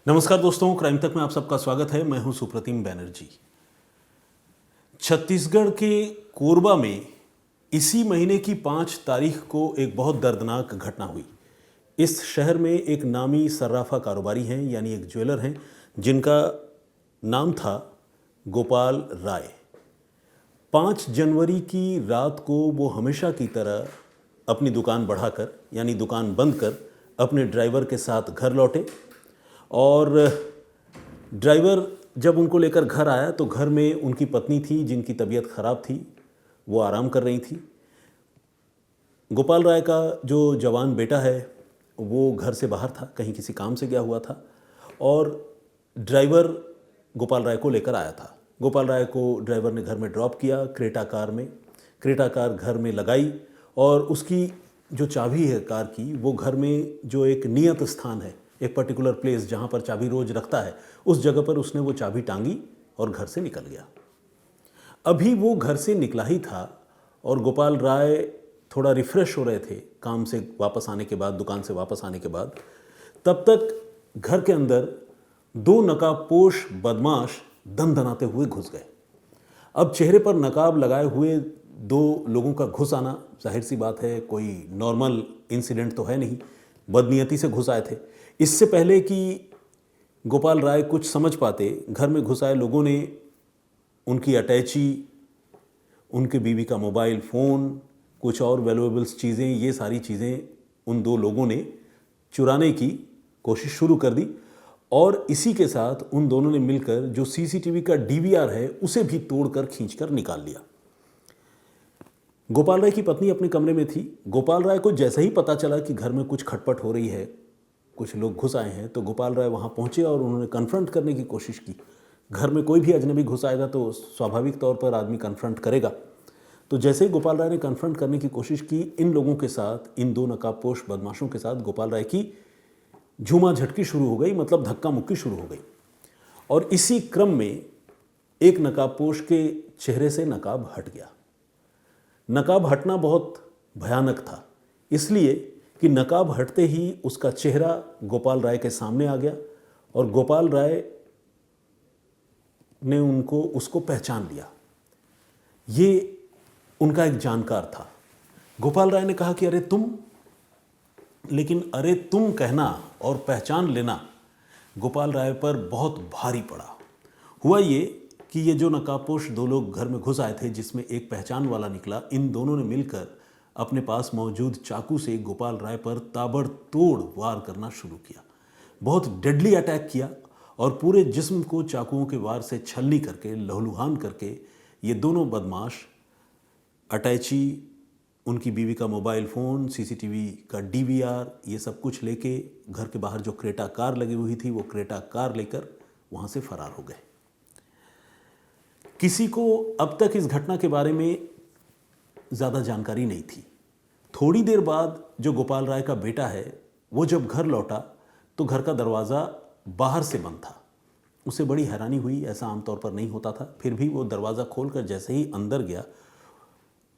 नमस्कार दोस्तों, क्राइम तक में आप सबका स्वागत है। मैं हूं सुप्रतिम बैनर्जी। छत्तीसगढ़ के कोरबा में इसी महीने की 5 तारीख को एक बहुत दर्दनाक घटना हुई। इस शहर में एक नामी सर्राफा कारोबारी हैं, यानी एक ज्वेलर हैं, जिनका नाम था गोपाल राय। 5 जनवरी की रात को वो हमेशा की तरह अपनी दुकान बढ़ाकर, यानी दुकान बंद कर, अपने ड्राइवर के साथ घर लौटे। और ड्राइवर जब उनको लेकर घर आया तो घर में उनकी पत्नी थी, जिनकी तबीयत ख़राब थी, वो आराम कर रही थी। गोपाल राय का जो जवान बेटा है वो घर से बाहर था, कहीं किसी काम से गया हुआ था, और ड्राइवर गोपाल राय को लेकर आया था। गोपाल राय को ड्राइवर ने घर में ड्रॉप किया क्रेटा कार में। क्रेटा कार घर में लगाई और उसकी जो चाबी है कार की, वो घर में जो एक नियत स्थान है, एक पर्टिकुलर प्लेस जहाँ पर चाबी रोज रखता है, उस जगह पर उसने वो चाबी टांगी और घर से निकल गया। अभी वो घर से निकला ही था और गोपाल राय थोड़ा रिफ्रेश हो रहे थे काम से वापस आने के बाद, दुकान से वापस आने के बाद। तब तक घर के अंदर 2 नकाबपोश बदमाश दंदनाते हुए घुस गए। अब चेहरे पर नकाब लगाए हुए 2 लोगों का घुस आना, जाहिर सी बात है, कोई नॉर्मल इंसिडेंट तो है नहीं, बदनीयती से घुस आए थे। इससे पहले कि गोपाल राय कुछ समझ पाते, घर में घुस आए लोगों ने उनकी अटैची, उनके बीवी का मोबाइल फ़ोन, कुछ और वैल्यूएबल्स चीज़ें, ये सारी चीज़ें उन 2 लोगों ने चुराने की कोशिश शुरू कर दी। और इसी के साथ उन दोनों ने मिलकर जो सीसीटीवी का डीवीआर है उसे भी तोड़कर खींचकर निकाल लिया। गोपाल राय की पत्नी अपने कमरे में थी। गोपाल राय को जैसे ही पता चला कि घर में कुछ खटपट हो रही है, कुछ लोग घुस आए हैं, तो गोपाल राय वहाँ पहुँचे और उन्होंने कन्फ्रंट करने की कोशिश की। घर में कोई भी अजनबी घुस आएगा तो स्वाभाविक तौर पर आदमी कन्फ्रंट करेगा। तो जैसे ही गोपाल राय ने कन्फ्रंट करने की कोशिश की, इन लोगों के साथ, इन 2 नकाबपोश बदमाशों के साथ गोपाल राय की झूमा झटकी शुरू हो गई, मतलब धक्का मुक्की शुरू हो गई। और इसी क्रम में एक नकाबपोश के चेहरे से नकाब हट गया। नकाब हटना बहुत भयानक था, इसलिए कि नकाब हटते ही उसका चेहरा गोपाल राय के सामने आ गया और गोपाल राय ने उसको पहचान लिया। ये उनका एक जानकार था। गोपाल राय ने कहा कि अरे तुम, लेकिन अरे तुम कहना और पहचान लेना गोपाल राय पर बहुत भारी पड़ा। हुआ ये कि ये जो नकाबपोश 2 लोग घर में घुस आए थे, जिसमें एक पहचान वाला निकला, इन दोनों ने मिलकर अपने पास मौजूद चाकू से गोपाल राय पर ताबड़तोड़ वार करना शुरू किया। बहुत डेडली अटैक किया और पूरे जिस्म को चाकुओं के वार से छलनी करके, लहूलुहान करके ये दोनों बदमाश अटैची, उनकी बीवी का मोबाइल फ़ोन, सीसीटीवी का डीवीआर, ये सब कुछ लेके घर के बाहर जो क्रेटा कार लगी हुई थी, वो क्रेटा कार लेकर वहाँ से फरार हो गए। किसी को अब तक इस घटना के बारे में ज़्यादा जानकारी नहीं थी। थोड़ी देर बाद जो गोपाल राय का बेटा है, वो जब घर लौटा तो घर का दरवाज़ा बाहर से बंद था। उसे बड़ी हैरानी हुई, ऐसा आमतौर पर नहीं होता था। फिर भी वो दरवाज़ा खोलकर जैसे ही अंदर गया,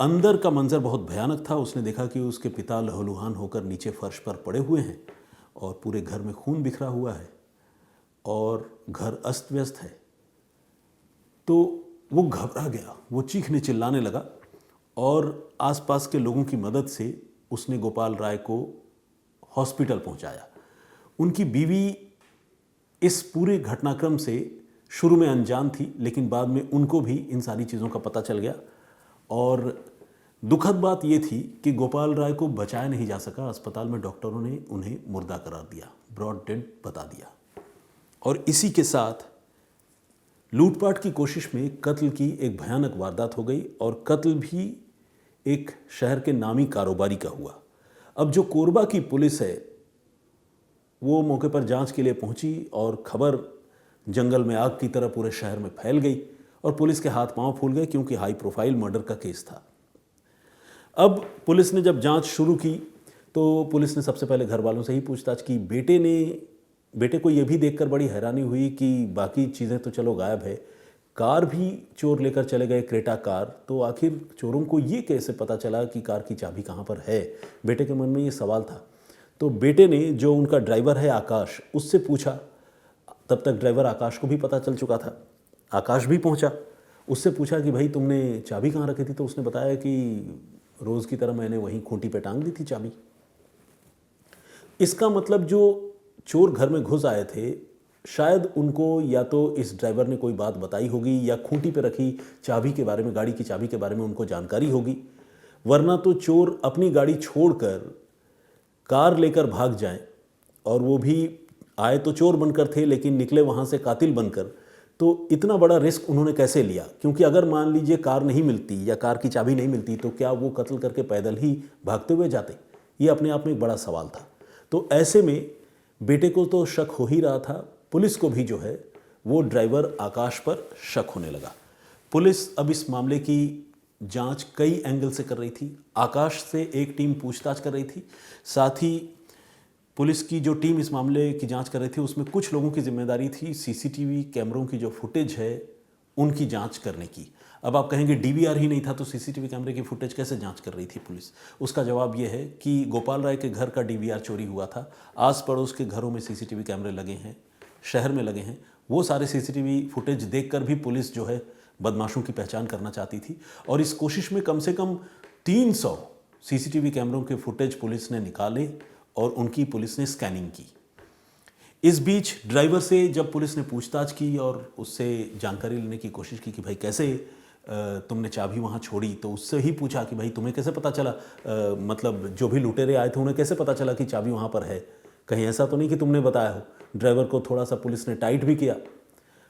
अंदर का मंजर बहुत भयानक था। उसने देखा कि उसके पिता लहूलुहान होकर नीचे फर्श पर पड़े हुए हैं और पूरे घर में खून बिखरा हुआ है और घर अस्त व्यस्त है। तो वो घबरा गया, वो चीखने चिल्लाने लगा और आसपास के लोगों की मदद से उसने गोपाल राय को हॉस्पिटल पहुंचाया। उनकी बीवी इस पूरे घटनाक्रम से शुरू में अनजान थी, लेकिन बाद में उनको भी इन सारी चीज़ों का पता चल गया। और दुखद बात ये थी कि गोपाल राय को बचाया नहीं जा सका। अस्पताल में डॉक्टरों ने उन्हें मुर्दा करार दिया, ब्रॉड डेड बता दिया। और इसी के साथ लूटपाट की कोशिश में कत्ल की एक भयानक वारदात हो गई और कत्ल भी एक शहर के नामी कारोबारी का हुआ। अब जो कोरबा की पुलिस है वो मौके पर जांच के लिए पहुंची और खबर जंगल में आग की तरह पूरे शहर में फैल गई और पुलिस के हाथ पांव फूल गए, क्योंकि हाई प्रोफाइल मर्डर का केस था। अब पुलिस ने जब जांच शुरू की तो पुलिस ने सबसे पहले घर वालों से ही पूछताछ की। बेटे को यह भी देखकर बड़ी हैरानी हुई कि बाकी चीज़ें तो चलो गायब है, कार भी चोर लेकर चले गए, क्रेटा कार, तो आखिर चोरों को ये कैसे पता चला कि कार की चाबी कहाँ पर है? बेटे के मन में ये सवाल था। तो बेटे ने, जो उनका ड्राइवर है आकाश, उससे पूछा तब तक ड्राइवर आकाश को भी पता चल चुका था। आकाश भी पहुंचा, उससे पूछा कि भाई तुमने चाबी कहाँ रखी थी? तो उसने बताया कि रोज़ की तरह मैंने वहीं खूंटी पे टांग दी थी चाबी। इसका मतलब जो चोर घर में घुस आए थे, शायद उनको या तो इस ड्राइवर ने कोई बात बताई होगी या खूंटी पे रखी चाबी के बारे में, गाड़ी की चाबी के बारे में उनको जानकारी होगी, वरना तो चोर अपनी गाड़ी छोड़कर कार लेकर भाग जाएं, और वो भी आए तो चोर बनकर थे लेकिन निकले वहाँ से कातिल बनकर। तो इतना बड़ा रिस्क उन्होंने कैसे लिया? क्योंकि अगर मान लीजिए कार नहीं मिलती या कार की चाबी नहीं मिलती तो क्या वो कत्ल करके पैदल ही भागते हुए जाते? ये अपने आप में एक बड़ा सवाल था। तो ऐसे में बेटे को तो शक हो ही रहा था, पुलिस को भी जो है वो ड्राइवर आकाश पर शक होने लगा। पुलिस अब इस मामले की जांच कई एंगल से कर रही थी। आकाश से एक टीम पूछताछ कर रही थी, साथ ही पुलिस की जो टीम इस मामले की जांच कर रही थी उसमें कुछ लोगों की जिम्मेदारी थी सीसीटीवी कैमरों की जो फुटेज है उनकी जांच करने की। अब आप कहेंगे डीवीआर ही नहीं था तो सीसीटीवी कैमरे की फुटेज कैसे जांच कर रही थी पुलिस? उसका जवाब यह है कि गोपाल राय के घर का डीवीआर चोरी हुआ था, आस पड़ोस के घरों में सीसीटीवी कैमरे लगे हैं, शहर में लगे हैं। वो सारे सीसीटीवी फुटेज देखकर भी पुलिस जो है बदमाशों की पहचान करना चाहती थी, और इस कोशिश में कम से कम 300 सीसीटीवी कैमरों के फुटेज पुलिस ने निकाले और उनकी पुलिस ने स्कैनिंग की। इस बीच ड्राइवर से जब पुलिस ने पूछताछ की और उससे जानकारी लेने की कोशिश की कि भाई कैसे तुमने चाबी वहाँ छोड़ी, तो उससे ही पूछा कि भाई तुम्हें कैसे पता चला, मतलब जो भी लुटेरे आए थे उन्हें कैसे पता चला कि चाबी वहाँ पर है? कहीं ऐसा तो नहीं कि तुमने बताया हो? ड्राइवर को थोड़ा सा पुलिस ने टाइट भी किया,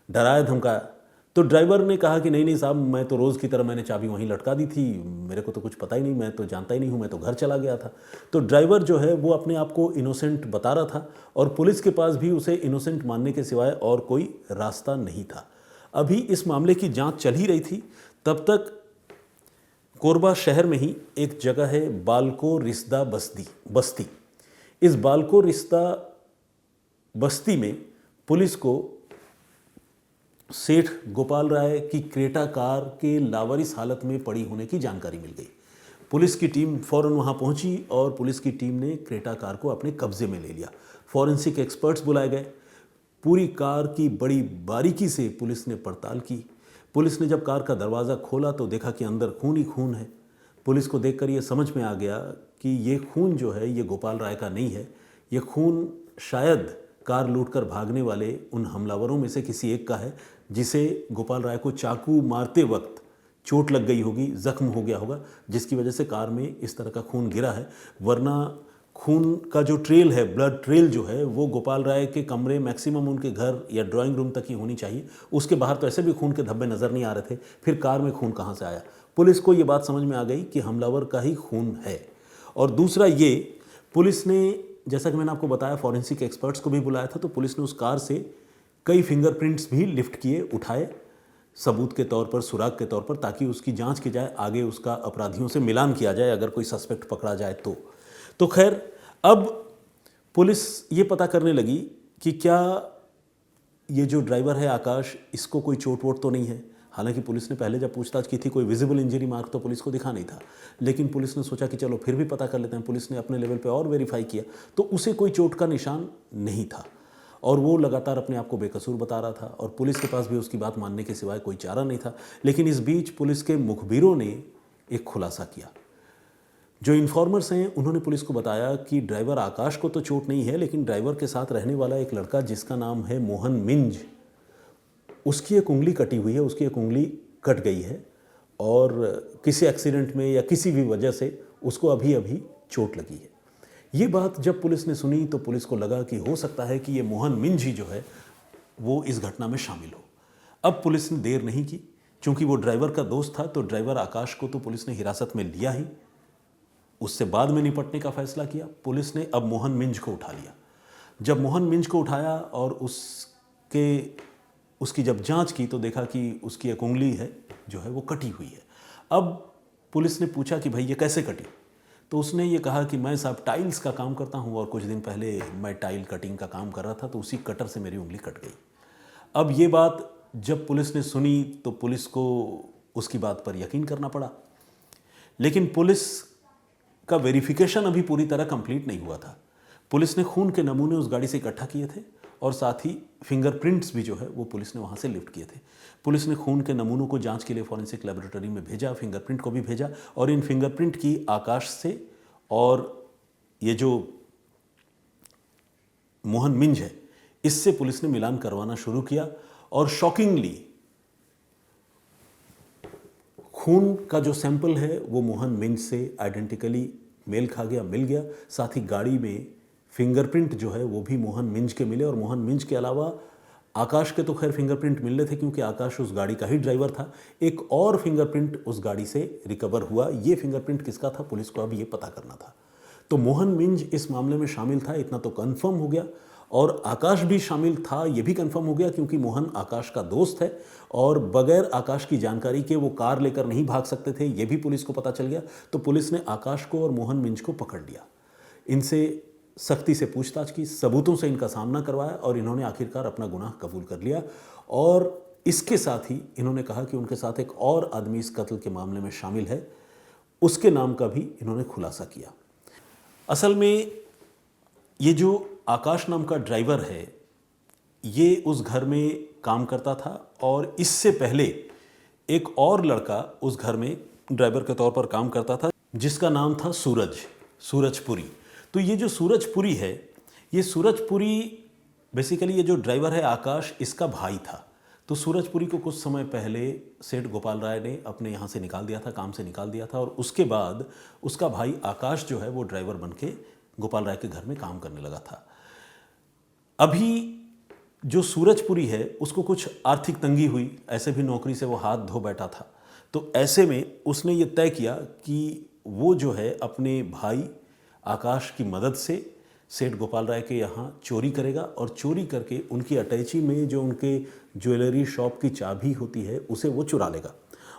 डराया धमकाया। तो ड्राइवर ने कहा कि नहीं नहीं साहब, मैं तो रोज़ की तरह मैंने चाबी वहीं लटका दी थी, मेरे को तो कुछ पता ही नहीं, मैं तो जानता ही नहीं हूँ, मैं तो घर चला गया था। तो ड्राइवर जो है वो अपने आप को इनोसेंट बता रहा था और पुलिस के पास भी उसे इनोसेंट मानने के सिवाय और कोई रास्ता नहीं था। अभी इस मामले की जांच चल ही रही थी, तब तक कोरबा शहर में ही एक जगह है बालको रिश्दा बस्ती। इस बालको रिश्दा बस्ती में पुलिस को सेठ गोपाल राय की क्रेटा कार के लावारिस हालत में पड़ी होने की जानकारी मिल गई। पुलिस की टीम फौरन वहां पहुंची और पुलिस की टीम ने क्रेटा कार को अपने कब्जे में ले लिया। फॉरेंसिक एक्सपर्ट्स बुलाए गए, पूरी कार की बड़ी बारीकी से पुलिस ने पड़ताल की। पुलिस ने जब कार का दरवाज़ा खोला तो देखा कि अंदर खून ही खून है। पुलिस को देखकर ये समझ में आ गया कि ये खून जो है ये गोपाल राय का नहीं है, ये खून शायद कार लूटकर भागने वाले उन हमलावरों में से किसी एक का है, जिसे गोपाल राय को चाकू मारते वक्त चोट लग गई होगी, जख्म हो गया होगा, जिसकी वजह से कार में इस तरह का खून गिरा है। वरना खून का जो ट्रेल है, ब्लड ट्रेल जो है, वो गोपाल राय के कमरे, मैक्सिमम उनके घर या ड्राइंग रूम तक ही होनी चाहिए। उसके बाहर तो ऐसे भी खून के धब्बे नज़र नहीं आ रहे थे, फिर कार में खून कहाँ से आया? पुलिस को ये बात समझ में आ गई कि हमलावर का ही खून है। और दूसरा ये, पुलिस ने, जैसा कि मैंने आपको बताया, फॉरेंसिक एक्सपर्ट्स को भी बुलाया था, तो पुलिस ने उस कार से कई फिंगरप्रिंट्स भी लिफ्ट किए, उठाए, सबूत के तौर पर, सुराग के तौर पर, ताकि उसकी जांच की जाए, आगे उसका अपराधियों से मिलान किया जाए अगर कोई सस्पेक्ट पकड़ा जाए तो खैर, अब पुलिस ये पता करने लगी कि क्या ये जो ड्राइवर है आकाश, इसको कोई चोट वोट तो नहीं है। हालांकि पुलिस ने पहले जब पूछताछ की थी कोई विजिबल इंजरी मार्क तो पुलिस को दिखा नहीं था, लेकिन पुलिस ने सोचा कि चलो फिर भी पता कर लेते हैं। पुलिस ने अपने लेवल पे और वेरीफाई किया तो उसे कोई चोट का निशान नहीं था, और वो लगातार अपने आप को बेकसूर बता रहा था, और पुलिस के पास भी उसकी बात मानने के सिवाय कोई चारा नहीं था। लेकिन इस बीच पुलिस के मुखबिरों ने एक खुलासा किया। जो इन्फॉर्मर्स हैं उन्होंने पुलिस को बताया कि ड्राइवर आकाश को तो चोट नहीं है, लेकिन ड्राइवर के साथ रहने वाला एक लड़का जिसका नाम है मोहन मिंज, उसकी एक उंगली कटी हुई है, उसकी एक उंगली कट गई है, और किसी एक्सीडेंट में या किसी भी वजह से उसको अभी अभी चोट लगी है। ये बात जब पुलिस ने सुनी तो पुलिस को लगा कि हो सकता है कि ये मोहन मिंज ही जो है वो इस घटना में शामिल हो। अब पुलिस ने देर नहीं की, चूंकि वो ड्राइवर का दोस्त था तो ड्राइवर आकाश को तो पुलिस ने हिरासत में लिया ही, उससे बाद में निपटने का फैसला किया। पुलिस ने अब मोहन मिंज को उठा लिया। जब मोहन मिंज को उठाया और उसकी जब जांच की तो देखा कि उसकी एक उंगली है जो है वो कटी हुई है। अब पुलिस ने पूछा कि भाई ये कैसे कटी? तो उसने ये कहा कि मैं साहब टाइल्स का काम करता हूँ और कुछ दिन पहले मैं टाइल कटिंग का काम कर रहा था तो उसी कटर से मेरी उंगली कट गई। अब ये बात जब पुलिस ने सुनी तो पुलिस को उसकी बात पर यकीन करना पड़ा, लेकिन पुलिस का वेरिफिकेशन अभी पूरी तरह कंप्लीट नहीं हुआ था। पुलिस ने खून के नमूने उस गाड़ी से इकट्ठा किए थे और साथ ही फिंगरप्रिंट्स भी जो है वो पुलिस ने वहाँ से लिफ्ट किए थे। पुलिस ने खून के नमूनों को जांच के लिए फॉरेंसिक लेबोरेटरी में भेजा, फिंगरप्रिंट को भी भेजा और इन फिंगरप्रिंट की आकाश से और ये जो मोहन मिंज है इससे पुलिस ने मिलान करवाना शुरू किया और शॉकिंगली खून का जो सैंपल है वो मोहन मिंज से आइडेंटिकली मेल खा गया, मिल गया। साथ ही गाड़ी में फिंगरप्रिंट जो है वो भी मोहन मिंज के मिले और मोहन मिंज के अलावा आकाश के तो खैर फिंगरप्रिंट मिल रहे थे क्योंकि आकाश उस गाड़ी का ही ड्राइवर था। एक और फिंगरप्रिंट उस गाड़ी से रिकवर हुआ। ये फिंगरप्रिंट किसका था पुलिस को अब ये पता करना था। तो मोहन मिंज इस मामले में शामिल था, इतना तो कंफर्म हो गया। और आकाश भी शामिल था, ये भी कंफर्म हो गया क्योंकि मोहन आकाश का दोस्त है और बगैर आकाश की जानकारी के वो कार लेकर नहीं भाग सकते थे, ये भी पुलिस को पता चल गया। तो पुलिस ने आकाश को और मोहन मिंज को पकड़ लिया, इनसे सख्ती से पूछताछ की, सबूतों से इनका सामना करवाया और इन्होंने आखिरकार अपना गुनाह कबूल कर लिया। और इसके साथ ही इन्होंने कहा कि उनके साथ एक और आदमी इस कत्ल के मामले में शामिल है, उसके नाम का भी इन्होंने खुलासा किया। असल में ये जो आकाश नाम का ड्राइवर है ये उस घर में काम करता था और इससे पहले एक और लड़का उस घर में ड्राइवर के तौर पर काम करता था जिसका नाम था सूरजपुरी। तो ये जो सूरजपुरी है, ये सूरजपुरी बेसिकली ये जो ड्राइवर है आकाश, इसका भाई था। तो सूरजपुरी को कुछ समय पहले सेठ गोपाल राय ने अपने यहाँ से निकाल दिया था, काम से निकाल दिया था और उसके बाद उसका भाई आकाश जो है वो ड्राइवर बन के गोपाल राय के घर में काम करने लगा था। अभी जो सूरजपुरी है उसको कुछ आर्थिक तंगी हुई, ऐसे भी नौकरी से वो हाथ धो बैठा था। तो ऐसे में उसने ये तय किया कि वो जो है अपने भाई आकाश की मदद से सेठ गोपाल राय के यहाँ चोरी करेगा और चोरी करके उनकी अटैची में जो उनके ज्वेलरी शॉप की चाबी होती है उसे वो चुरा लेगा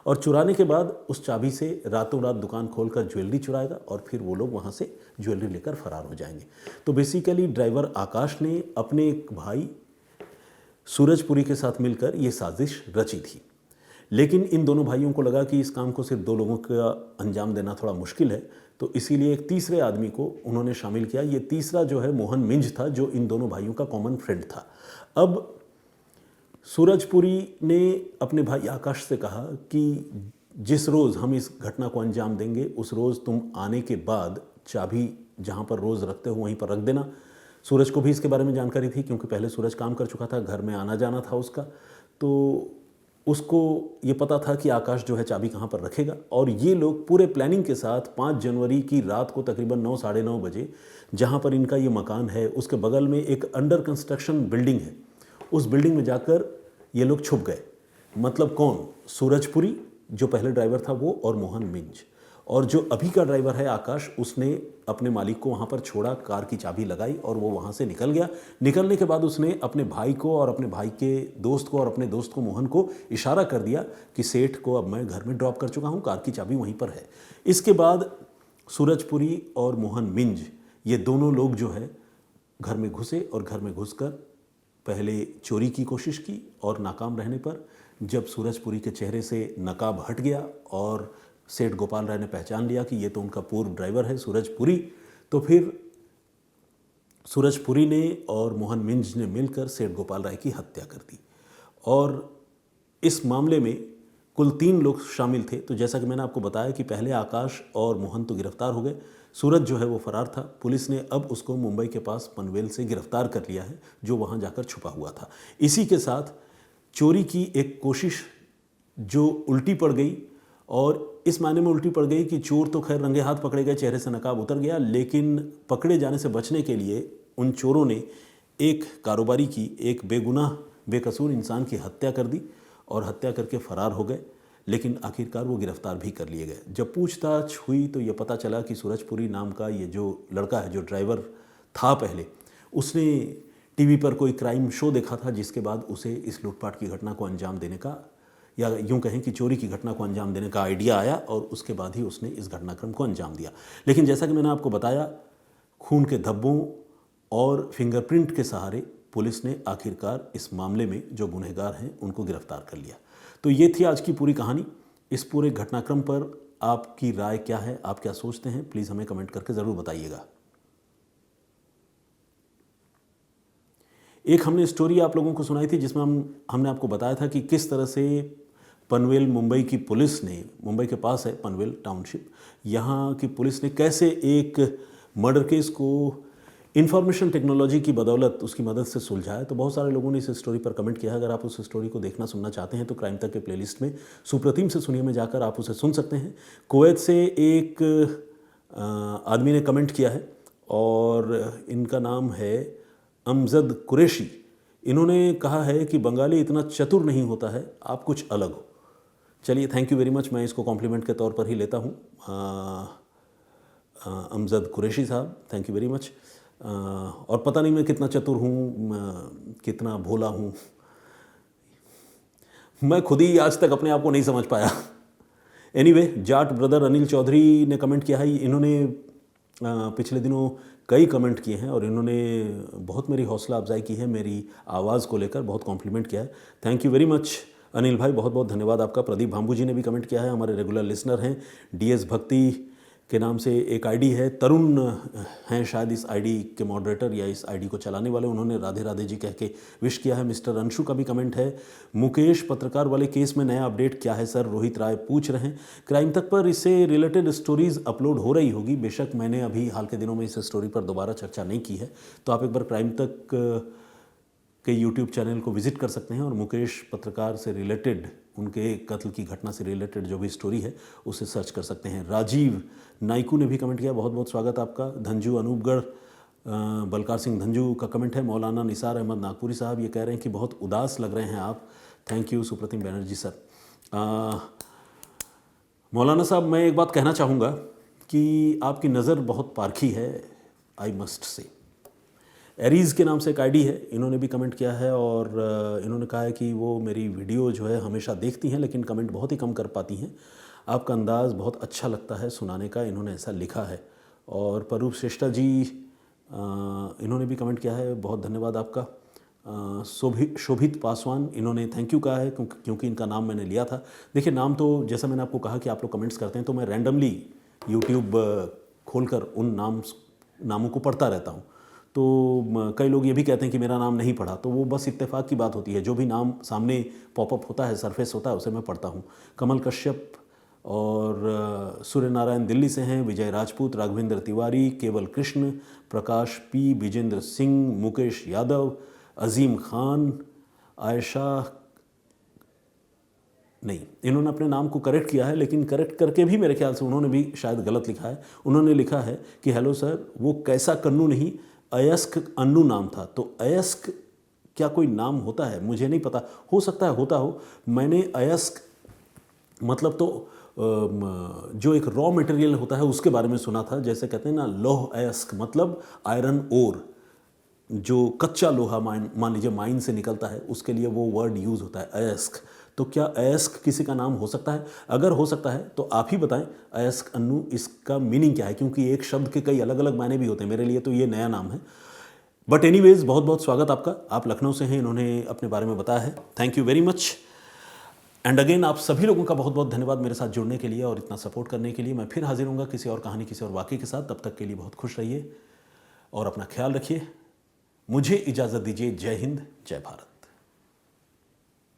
और चुराने के बाद उस चाबी से रातों रात दुकान खोलकर ज्वेलरी चुराएगा और फिर वो लोग वहाँ से ज्वेलरी लेकर फरार हो जाएंगे। तो बेसिकली ड्राइवर आकाश ने अपने एक भाई सूरजपुरी के साथ मिलकर ये साजिश रची थी। लेकिन इन दोनों भाइयों को लगा कि इस काम को सिर्फ दो लोगों का अंजाम देना थोड़ा मुश्किल है, तो इसीलिए एक तीसरे आदमी को उन्होंने शामिल किया। ये तीसरा जो है मोहन मिंज था, जो इन दोनों भाइयों का कॉमन फ्रेंड था। अब सूरजपुरी ने अपने भाई आकाश से कहा कि जिस रोज़ हम इस घटना को अंजाम देंगे उस रोज़ तुम आने के बाद चाबी जहाँ पर रोज़ रखते हो वहीं पर रख देना। सूरज को भी इसके बारे में जानकारी थी क्योंकि पहले सूरज काम कर चुका था, घर में आना जाना था उसका, तो उसको ये पता था कि आकाश जो है चाबी कहाँ पर रखेगा। और ये लोग पूरे प्लानिंग के साथ 5 जनवरी की रात को तकरीबन 9 साढ़े 9 बजे जहाँ पर इनका ये मकान है उसके बगल में एक अंडर कंस्ट्रक्शन बिल्डिंग है, उस बिल्डिंग में जाकर ये लोग छुप गए। मतलब कौन? सूरजपुरी जो पहले ड्राइवर था वो और मोहन मिंज, और जो अभी का ड्राइवर है आकाश, उसने अपने मालिक को वहाँ पर छोड़ा, कार की चाबी लगाई और वो वहाँ से निकल गया। निकलने के बाद उसने अपने भाई को और अपने भाई के दोस्त को और अपने दोस्त को मोहन को इशारा कर दिया कि सेठ को अब मैं घर में ड्रॉप कर चुका हूँ, कार की चाबी वहीं पर है। इसके बाद सूरजपुरी और मोहन मिंज ये दोनों लोग जो है घर में घुसे और घर में घुसकर पहले चोरी की कोशिश की और नाकाम रहने पर जब सूरजपुरी के चेहरे से नकाब हट गया और सेठ गोपाल राय ने पहचान लिया कि ये तो उनका पूर्व ड्राइवर है सूरजपुरी, तो फिर सूरजपुरी ने और मोहन मिंज ने मिलकर सेठ गोपाल राय की हत्या कर दी। और इस मामले में कुल 3 लोग शामिल थे। तो जैसा कि मैंने आपको बताया कि पहले आकाश और मोहन तो गिरफ्तार हो गए, सूरज जो है वो फरार था। पुलिस ने अब उसको मुंबई के पास पनवेल से गिरफ्तार कर लिया है, जो वहाँ जाकर छुपा हुआ था। इसी के साथ चोरी की एक कोशिश जो उल्टी पड़ गई, और इस मायने में उल्टी पड़ गई कि चोर तो खैर रंगे हाथ पकड़े गए, चेहरे से नकाब उतर गया, लेकिन पकड़े जाने से बचने के लिए उन चोरों ने एक कारोबारी की, एक बेगुनाह बेकसूर इंसान की हत्या कर दी और हत्या करके फरार हो गए। लेकिन आखिरकार वो गिरफ्तार भी कर लिए गए। जब पूछताछ हुई तो ये पता चला कि सूरजपुरी नाम का ये जो लड़का है, जो ड्राइवर था पहले, उसने टीवी पर कोई क्राइम शो देखा था जिसके बाद उसे इस लूटपाट की घटना को अंजाम देने का, या यूं कहें कि चोरी की घटना को अंजाम देने का आइडिया आया और उसके बाद ही उसने इस घटनाक्रम को अंजाम दिया। लेकिन जैसा कि मैंने आपको बताया, खून के धब्बों और फिंगरप्रिंट के सहारे पुलिस ने आखिरकार इस मामले में जो गुनहगार हैं उनको गिरफ्तार कर लिया। तो ये थी आज की पूरी कहानी। इस पूरे घटनाक्रम पर आपकी राय क्या है, आप क्या सोचते हैं, प्लीज़ हमें कमेंट करके ज़रूर बताइएगा। एक हमने स्टोरी आप लोगों को सुनाई थी जिसमें हमने आपको बताया था कि किस तरह से पनवेल मुंबई की पुलिस ने, मुंबई के पास है पनवेल टाउनशिप, यहाँ की पुलिस ने कैसे एक मर्डर केस को इंफॉर्मेशन टेक्नोलॉजी की बदौलत उसकी मदद से सुलझाया। तो बहुत सारे लोगों ने इस स्टोरी पर कमेंट किया है। अगर आप उस स्टोरी को देखना सुनना चाहते हैं तो क्राइम तक के प्लेलिस्ट में सुप्रतिम से सुनिए में जाकर आप उसे सुन सकते हैं। कुवैत से एक आदमी ने कमेंट किया है और इनका नाम है अमजद कुरैशी। इन्होंने कहा है कि बंगाली इतना चतुर नहीं होता है, आप कुछ अलग हो। चलिए, थैंक यू वेरी मच, मैं इसको कॉम्प्लीमेंट के तौर पर ही लेता हूँ। अमजद कुरैशी साहब, थैंक यू वेरी मच। और पता नहीं मैं कितना चतुर हूँ, कितना भोला हूँ, मैं खुद ही आज तक अपने आप को नहीं समझ पाया। एनीवे, जाट ब्रदर अनिल चौधरी ने कमेंट किया है। इन्होंने पिछले दिनों कई कमेंट किए हैं और इन्होंने बहुत मेरी हौसला अफजाई की है, मेरी आवाज़ को लेकर बहुत कॉम्प्लीमेंट किया है। Thank you very much Anil भाई, बहुत बहुत धन्यवाद आपका। प्रदीप भांबू जी ने भी कमेंट किया है, हमारे रेगुलर लिसनर हैं। डीएस भक्ति के नाम से एक आईडी है, तरुण हैं शायद इस आईडी के मॉडरेटर या इस आईडी को चलाने वाले, उन्होंने राधे राधे जी कह के विश किया है। मिस्टर अंशु का भी कमेंट है। मुकेश, पत्रकार वाले केस में नया अपडेट क्या है सर, रोहित राय पूछ रहे हैं। क्राइम तक पर इससे रिलेटेड स्टोरीज अपलोड हो रही होगी, बेशक मैंने अभी हाल के दिनों में इस स्टोरी पर दोबारा चर्चा नहीं की है, तो आप एक बार क्राइम तक के यूट्यूब चैनल को विजिट कर सकते हैं और मुकेश पत्रकार से रिलेटेड, उनके कत्ल की घटना से रिलेटेड जो भी स्टोरी है उसे सर्च कर सकते हैं। राजीव नाइकू ने भी कमेंट किया, बहुत बहुत स्वागत आपका। धंजू अनूपगढ़, बलकार सिंह धंजू का कमेंट है। मौलाना निसार अहमद नागपुरी साहब ये कह रहे हैं कि बहुत उदास लग रहे हैं आप। Thank you Supratim Banerjee sir. मौलाना साहब, मैं एक बात कहना चाहूँगा कि आपकी नज़र बहुत पारखी है, आई मस्ट से। एरीज़ के नाम से एक आईडी है, इन्होंने भी कमेंट किया है और इन्होंने कहा है कि वो मेरी वीडियो जो है हमेशा देखती हैं लेकिन कमेंट बहुत ही कम कर पाती हैं। आपका अंदाज़ बहुत अच्छा लगता है सुनाने का, इन्होंने ऐसा लिखा है। और परूप श्रेष्ठा जी इन्होंने भी कमेंट किया है, बहुत धन्यवाद आपका। शोभित पासवान, इन्होंने थैंक यू कहा है क्योंकि इनका नाम मैंने लिया था। देखिए, नाम तो जैसा मैंने आपको कहा कि आप लोग कमेंट्स करते हैं तो मैं रैंडमली यूट्यूब खोलकर उन नामों को पढ़ता रहता हूँ। तो कई लोग ये भी कहते हैं कि मेरा नाम नहीं पढ़ा, तो वो बस इत्तेफाक की बात होती है। जो भी नाम सामने पॉपअप होता है, सरफेस होता है, उसे मैं पढ़ता हूँ। कमल कश्यप और सूर्य नारायण दिल्ली से हैं। विजय राजपूत, राघवेंद्र तिवारी, केवल कृष्ण, प्रकाश पी, विजेंद्र सिंह, मुकेश यादव, अजीम खान, आयशा, नहीं, इन्होंने अपने नाम को करेक्ट किया है लेकिन करेक्ट करके भी मेरे ख्याल से उन्होंने भी शायद गलत लिखा है। उन्होंने लिखा है कि हेलो सर, वो कैसा कन्नू नहीं, अयस्क अन्नू नाम था। तो अयस्क क्या कोई नाम होता है? मुझे नहीं पता, हो सकता है होता हो। मैंने अयस्क मतलब तो जो एक रॉ मटेरियल होता है उसके बारे में सुना था, जैसे कहते हैं ना लौह अयस्क, मतलब आयरन ओर, जो कच्चा लोहा मान लीजिए माइन से निकलता है, उसके लिए वो वर्ड यूज़ होता है अयस्क। तो क्या अयस्क किसी का नाम हो सकता है? अगर हो सकता है तो आप ही बताएं अयस्क अन्नू इसका मीनिंग क्या है, क्योंकि एक शब्द के कई अलग अलग मायने भी होते हैं। मेरे लिए तो ये नया नाम है। बट एनीवेज, बहुत बहुत स्वागत आपका। आप लखनऊ से हैं, इन्होंने अपने बारे में बताया है। Thank you very much and again आप सभी लोगों का बहुत बहुत धन्यवाद मेरे साथ जुड़ने के लिए और इतना सपोर्ट करने के लिए। मैं फिर हाजिर होऊंगा किसी और कहानी, किसी और वाक़ये के साथ। तब तक के लिए बहुत खुश रहिए और अपना ख्याल रखिए। मुझे इजाज़त दीजिए। जय हिंद, जय भारत।